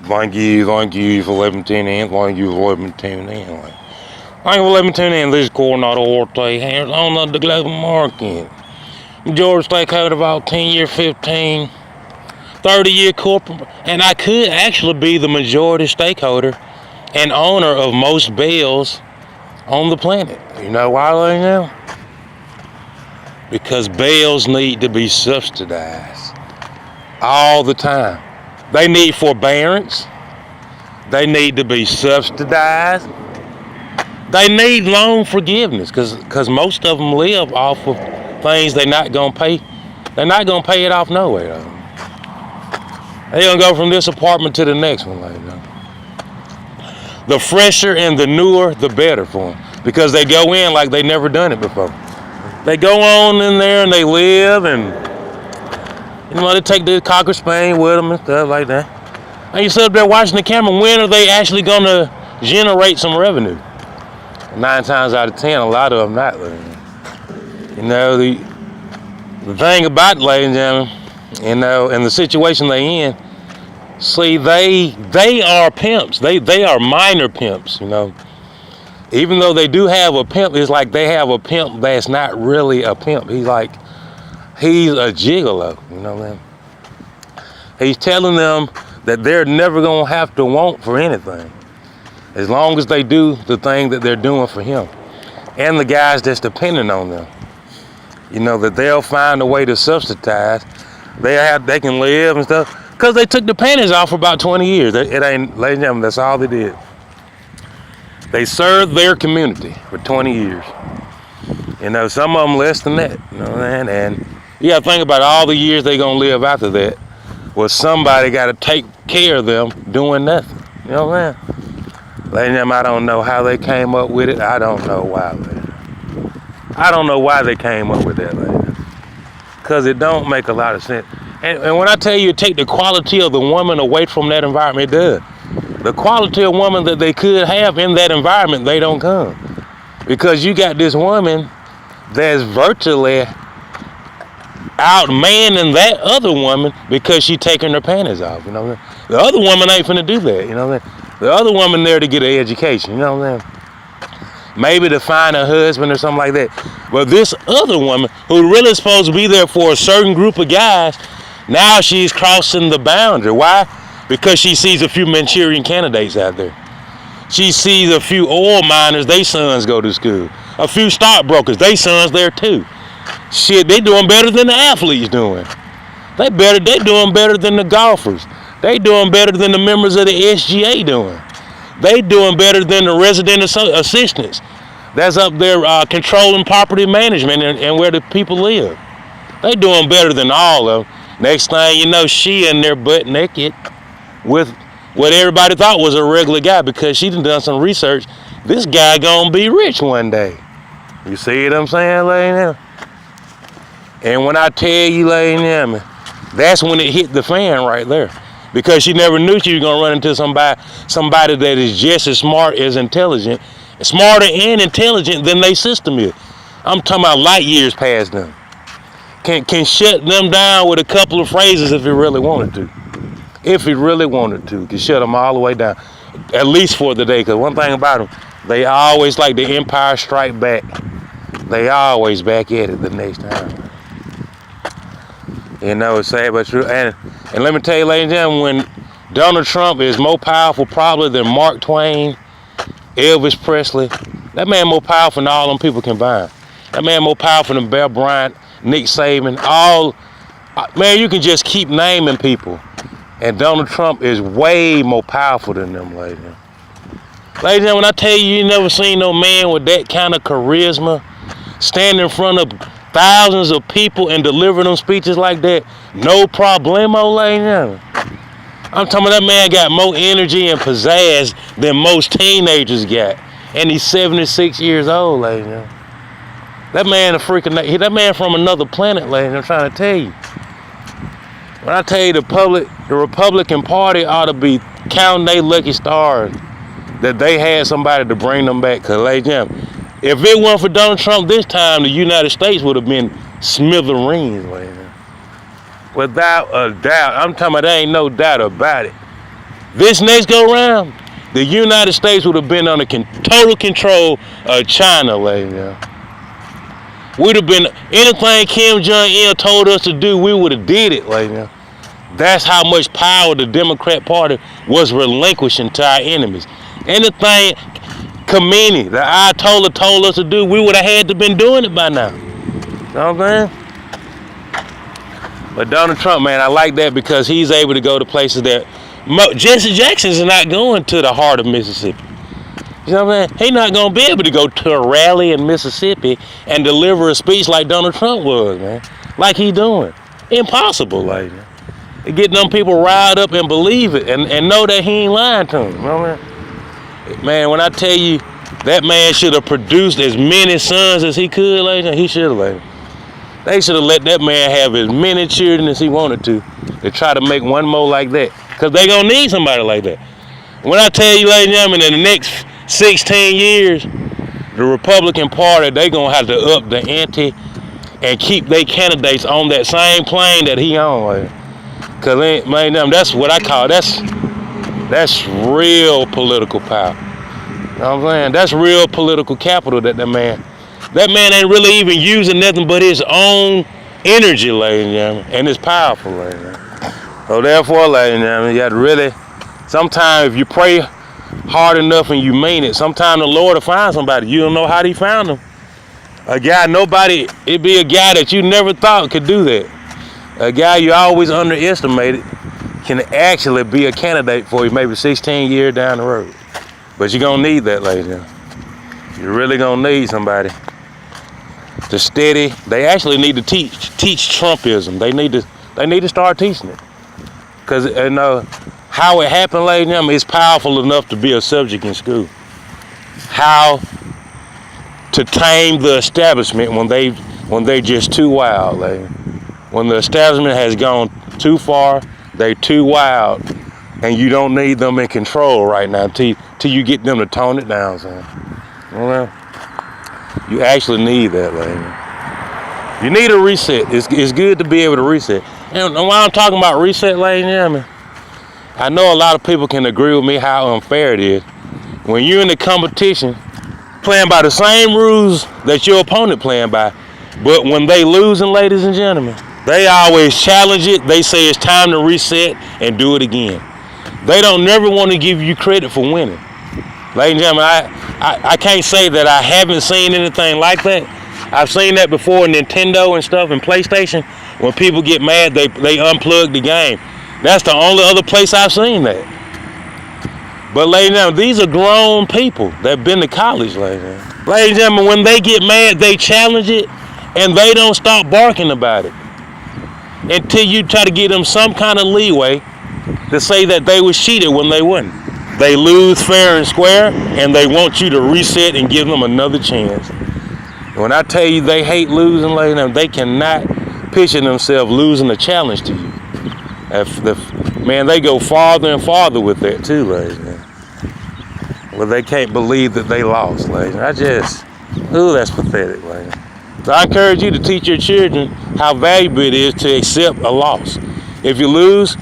Thank you for letting me tune in. Thank you for letting me tune in. Thank you for letting me tune in. This is Coronado Orte here on the global market. Majority stakeholder about 10-year, 15, 30-year corporate, and I could actually be the majority stakeholder and owner of most bells on the planet. You know why right now? Because bells need to be subsidized all the time. They need forbearance. They need to be subsidized. They need loan forgiveness because most of them live off of things they're not going to pay. They're not going to pay it off nowhere. They're going to go from this apartment to the next one. The fresher and the newer, the better for them because they go in like they never done it before. They go on in there and they live and they take the Cocker Spaniel with them and stuff like that. And you sit up there watching the camera, when are they actually going to generate some revenue? 9 times out of 10, a lot of them not. The thing about it, ladies and gentlemen, and the situation they in, see, they are pimps. They are minor pimps, Even though they do have a pimp, it's like they have a pimp that's not really a pimp. He's a gigolo, He's telling them that they're never gonna have to want for anything, as long as they do the thing that they're doing for him, and the guys that's depending on them. That they'll find a way to subsidize. They can live and stuff, because they took the panties off for about 20 years. It ain't, ladies and gentlemen, that's all they did. They served their community for 20 years. Some of them less than that. And you gotta think about all the years they're gonna live after that. Well, somebody gotta take care of them doing nothing. You know what I'm saying? Ladies and gentlemen, I don't know how they came up with it. I don't know why. I don't know why they came up with that, because it don't make a lot of sense. And when I tell you take the quality of the woman away from that environment, it does. The quality of woman that they could have in that environment, they don't come. Because you got this woman that's virtually outmanning that other woman because she taking her panties off. The other woman ain't finna do that. The other woman there to get an education. Maybe to find a husband or something like that. But this other woman, who really is supposed to be there for a certain group of guys, now she's crossing the boundary. Why? Because she sees a few Manchurian candidates out there. She sees a few oil miners, they sons go to school. A few stockbrokers, they sons there too. Shit, they doing better than the athletes doing. They doing better than the golfers. They doing better than the members of the SGA doing. They doing better than the resident assistants that's up there controlling property management and where the people live. They doing better than all of them. Next thing you know, she in there butt naked with what everybody thought was a regular guy, because she done some research. This guy gonna be rich one day. You see what I'm saying, lady? And when I tell you, lady, that's when it hit the fan right there. Because she never knew she was gonna run into somebody that is just as smart as intelligent, smarter and intelligent than they system is. I'm talking about light years past them. Can shut them down with a couple of phrases if it really wanted to. If it really wanted to, can shut them all the way down, at least for the day. Because one thing about them, they always like the Empire Strike Back. They always back at it the next time. It's sad but true. And let me tell you, ladies and gentlemen, when Donald Trump is more powerful probably than Mark Twain, Elvis Presley, that man more powerful than all them people combined. That man more powerful than Bear Bryant, Nick Saban, man, you can just keep naming people. And Donald Trump is way more powerful than them, ladies. Ladies, when I tell you never seen no man with that kind of charisma stand in front of thousands of people and deliver them speeches like that, no problemo, ladies. I'm talking about that man got more energy and pizzazz than most teenagers got. And he's 76 years old, ladies. That man that man from another planet, ladies, I'm trying to tell you. When I tell you the Republican Party ought to be counting their lucky stars that they had somebody to bring them back. Because, ladies and gentlemen, if it weren't for Donald Trump this time, the United States would have been smithereens, ladies. Without a doubt. I'm talking about there ain't no doubt about it. This next go round, the United States would have been under total control of China, ladies and gentlemen. We'd have been, anything Kim Jong-il told us to do, we would have did it, ladies and gentlemen. That's how much power the Democrat Party was relinquishing to our enemies. Anything Khomeini, the Ayatollah, told us to do, we would have had to been doing it by now. You know what I'm saying? But Donald Trump, man, I like that because he's able to go to places that Jesse Jackson's not going to the heart of Mississippi. You know what I'm saying? He's not going to be able to go to a rally in Mississippi and deliver a speech like Donald Trump was, man. Like he doing. Impossible, like that. Get them people riled up and believe it and know that he ain't lying to them. You know what I mean? Man, when I tell you that man should have produced as many sons as he could, like he should have, like. They should have let that man have as many children as he wanted to try to make one more like that. Because they going to need somebody like that. When I tell you, ladies and gentlemen, in the next 16 years, the Republican Party, they going to have to up the ante and keep their candidates on that same plane that he on. Like. Because, man, that's what I call, that's real political power. You know what I'm saying? That's real political capital that man ain't really even using nothing but his own energy, ladies and gentlemen. And it's powerful, ladies and gentlemen. So therefore, ladies and gentlemen, you have to really, sometimes if you pray hard enough and you mean it, sometimes the Lord will find somebody. You don't know how he found them. A guy, it'd be a guy that you never thought could do that. A guy you always underestimated can actually be a candidate for you maybe 16 years down the road. But you're going to need that, ladies and gentlemen. You're really going to need somebody to steady. They actually need to teach Trumpism. They need to start teaching it. Because how it happened, ladies and gentlemen, is powerful enough to be a subject in school. How to tame the establishment when they just too wild, ladies. When the establishment has gone too far, they're too wild, and you don't need them in control right now till you get them to tone it down, son. Well, you actually need that, lady. You need a reset. It's good to be able to reset. And while I'm talking about reset, ladies and gentlemen, I know a lot of people can agree with me how unfair it is. When you're in the competition, playing by the same rules that your opponent playing by, but when they losing, ladies and gentlemen, they always challenge it. They say it's time to reset and do it again. They don't never want to give you credit for winning. Ladies and gentlemen, I can't say that I haven't seen anything like that. I've seen that before in Nintendo and stuff and PlayStation. When people get mad, they unplug the game. That's the only other place I've seen that. But ladies and gentlemen, these are grown people that been to college, ladies and gentlemen. Ladies and gentlemen, when they get mad, they challenge it and they don't stop barking about it until you try to give them some kind of leeway to say that they was cheated when they wasn't. They lose fair and square, and they want you to reset and give them another chance. When I tell you they hate losing, ladies and gentlemen, they cannot picture themselves losing a challenge to you. Man, they go farther and farther with that too, ladies and gentlemen. Well, they can't believe that they lost, ladies. That's pathetic, ladies. So I encourage you to teach your children how valuable it is to accept a loss. If you lose,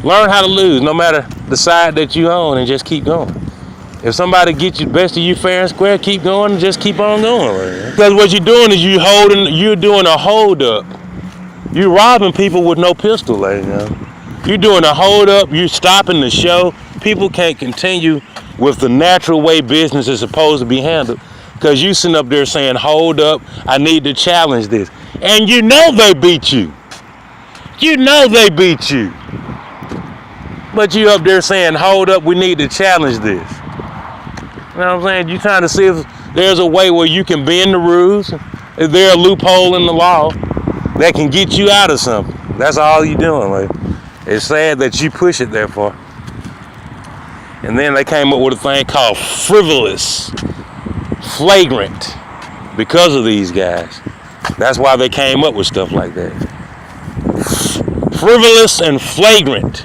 learn how to lose, no matter the side that you own, and just keep going. If somebody gets you best of you fair and square, keep going and just keep on going. Right? Because what you're doing is you're doing a hold up. You're robbing people with no pistol, ladies and gentlemen. You're doing a hold up. You're stopping the show. People can't continue with the natural way business is supposed to be handled. Because you sitting up there saying, hold up, I need to challenge this. And you know they beat you. You know they beat you. But you up there saying, hold up, we need to challenge this. You know what I'm saying? You're trying to see if there's a way where you can bend the rules. Is there a loophole in the law that can get you out of something? That's all you're doing. Like, it's sad that you push it that far. And then they came up with a thing called frivolous, flagrant, because of these guys. That's why they came up with stuff like that. Frivolous and flagrant.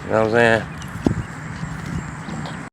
You know what I'm saying?